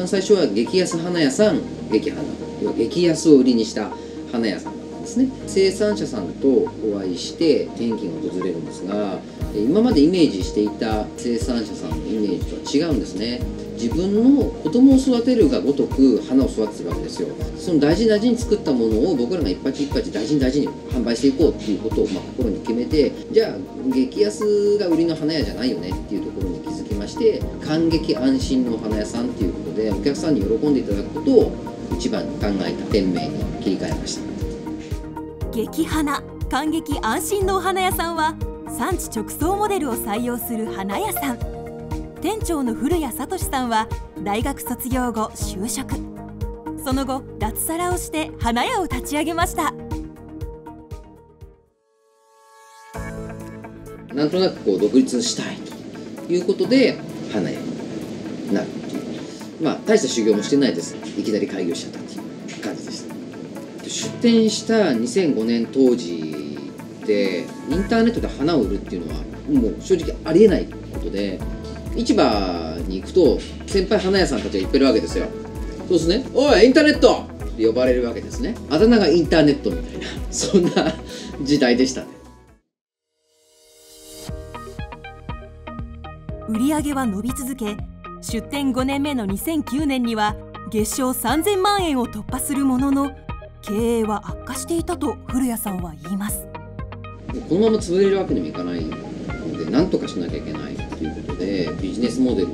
番最初は激安花屋さん激花、要は激安を売りにした花屋さんなんですね。生産者さんとお会いして転機が訪れるんですが、今までイメージしていた生産者さんのイメージとは違うんですね。自分の子供を育てるがごとく花を育ててるわけですよ。その大事に大事に作ったものを僕らが一鉢一鉢大事に大事に販売していこうっていうことを心に決めて、じゃあ激安が売りの花屋じゃないよねっていうところに気づきまして、感激安心のお花屋さんっていうことでお客さんに喜んでいただくことを一番に考えた店名に切り替えました。激花感激安心のお花屋さんは産地直送モデルを採用する花屋さん。店長の古谷聡さんは大学卒業後就職、その後脱サラをして花屋を立ち上げました。なんとなくこう独立したいということで花屋になるっていう、大した修行もしてないです。いきなり開業しちゃったっていう感じでした。出店した2005年当時でインターネットで花を売るっていうのはもう正直ありえないことで、市場に行くと先輩花屋さんたちがいっぱいいるわけですよ。そうですね、おいインターネットって呼ばれるわけですね。あだ名がインターネットみたいな、そんな時代でしたね。売り上げは伸び続け、出店5年目の2009年には月商3000万円を突破するものの、経営は悪化していたと古谷さんは言います。このまま潰れるわけにもいかないので、なんとかしなきゃいけないということで、ビジネスモデルを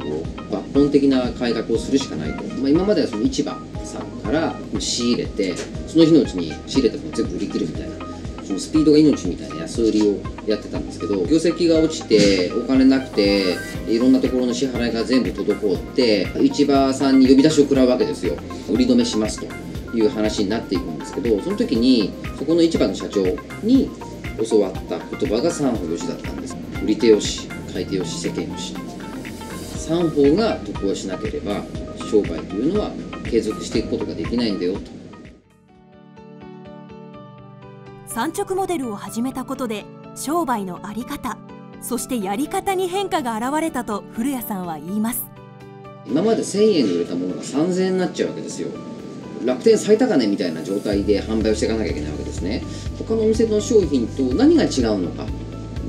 抜本的な改革をするしかないと。今まではその市場さんから仕入れて、その日のうちに仕入れたもの全部売り切るみたいな、そのスピードが命みたいな安売りをやってたんですけど、業績が落ちてお金なくていろんなところの支払いが全部滞って、市場さんに呼び出しを食らうわけですよ。売り止めしますという話になっていくんですけど、その時にそこの市場の社長に教わった言葉が三方よしだったんです。売り手よし、買い手よし、世間よし、三方が得をしなければ商売というのは継続していくことができないんだよと。産直モデルを始めたことで商売の在り方、そしてやり方に変化が現れたと古谷さんは言います。今まで1000円で売れたものが3000円になっちゃうわけですよ。楽天最高値みたいな状態で販売をしていかなきゃいけないわけですね。他のお店の商品と何が違うのか、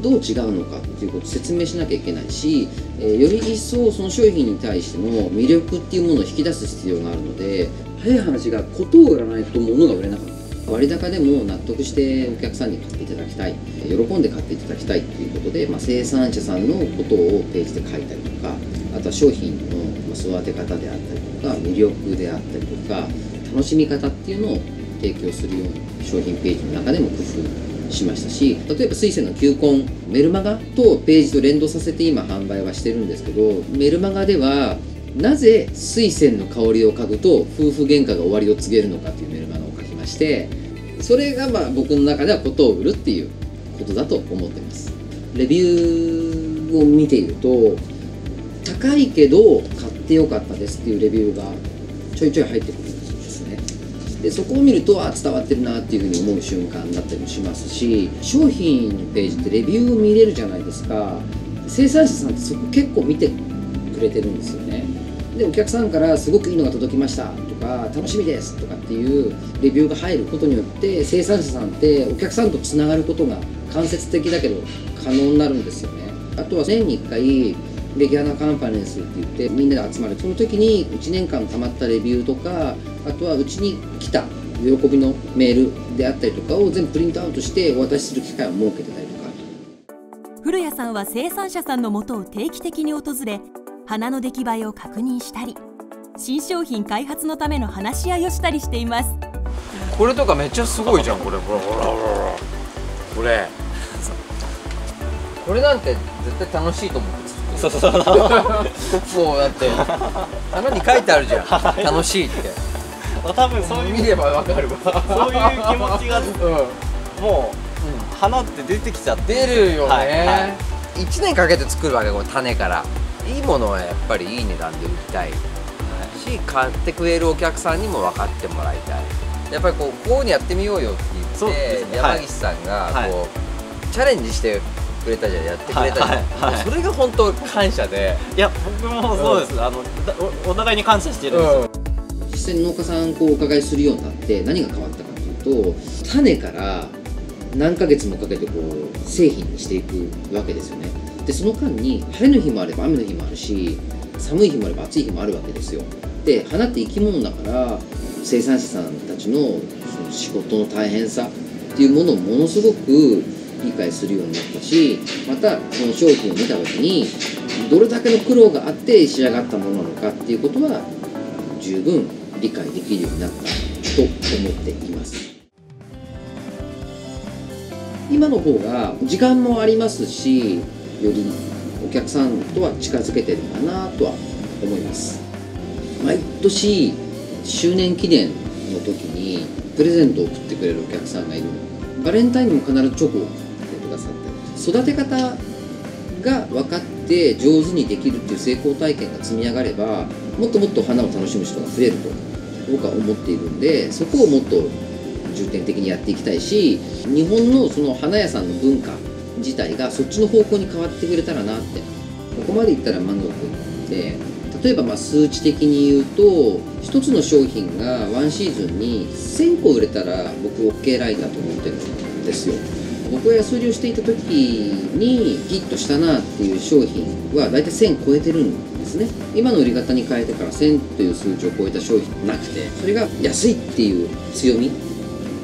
どう違うのかっていうことを説明しなきゃいけないし、より一層その商品に対しての魅力っていうものを引き出す必要があるので、早い話がことを売らないと物が売れなかった。割高でも納得してお客さんに買っていただきたい、喜んで買っていただきたいということで、生産者さんのことをページで書いたりとか、あとは商品の育て方であったりとか、魅力であったりとか、楽しみ方っていうのを提供するように商品ページの中でも工夫しましたし、例えば水仙の球根メルマガとページと連動させて今販売はしてるんですけど、メルマガではなぜ水仙の香りを嗅ぐと夫婦喧嘩が終わりを告げるのかというメルマガを書きまして、それが僕の中ではことを売るっていうことだと思っています。レビューを見ていると、高いけど買ってよかったですっていうレビューがちょいちょい入ってくるんですね。でそこを見ると伝わってるなっていうふうに思う瞬間だったりもしますし、商品のページってレビューを見れるじゃないですか。生産者さんってそこ結構見てくれてるんですよね。でお客さんからすごくいいのが届きましたとか楽しみですとかっていうレビューが入ることによって、生産者さんってお客さんとつながることが間接的だけど可能になるんですよね。あとは年に1回激花カンファレンスって言ってみんなで集まる、その時に1年間たまったレビューとか、あとはうちに来た喜びのメールであったりとかを全部プリントアウトしてお渡しする機会を設けてたりとか。古谷さんは生産者さんのもとを定期的に訪れ、花の出来栄えを確認したり、新商品開発のための話し合いをしたりしています。これとかめっちゃすごいじゃん。これこれなんて絶対楽しいと思うんです。そうもうだって花に書いてあるじゃん楽しいって。多分そういう見ればわかるわ。そういう気持ちが、もう、花って出てきちゃって出るよね。1年かけて作るわけ、この種から。いいものはやっぱりいい値段で売りたいし、買ってくれるお客さんにも分かってもらいたい。やっぱりこういうふうにやってみようよって言って、山岸さんがこうチャレンジしてくれたじゃん、やってくれたじゃん、はいはいはいもうそれが本当感謝で、いや僕もそうです、お互いに感謝してるんですよ、実際に農家さんお伺いするようになって何が変わったかというと、種から何ヶ月もかけて製品にしていくわけですよね。でその間に晴れの日もあれば雨の日もあるし、寒い日もあれば暑い日もあるわけですよ。で花って生き物だから、生産者さんたちのその仕事の大変さっていうものをものすごく理解するようになったし、またこの商品を見た時にどれだけの苦労があって仕上がったものなのかっていうことは十分理解できるようになったと思っています。今の方が時間もありますし、よりお客さんとは近づけてるかなとは思います。毎年周年記念の時にプレゼントを送ってくれるお客さんがいる。バレンタインにも必ずチョコを送ってくださってる。育て方が分かって上手にできるっていう成功体験が積み上がれば、もっともっと花を楽しむ人が増えると僕は思っているんで、そこをもっと重点的にやっていきたいし、日本のその花屋さんの文化自体がそっちの方向に変わってくれたらなって、ここまでいったら満足で、例えば数値的に言うと、1つの商品がワンシーズンに1000個売れたら僕 OK ラインだと思ってるんですよ。僕が安売りをしていた時にヒットしたなっていう商品は大体1000超えてるんですね。今の売り方に変えてから1000という数値を超えた商品なくて、それが安いっていう強み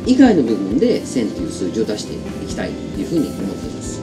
以外の部分で1000という数字を出していきたいというふうに思っています。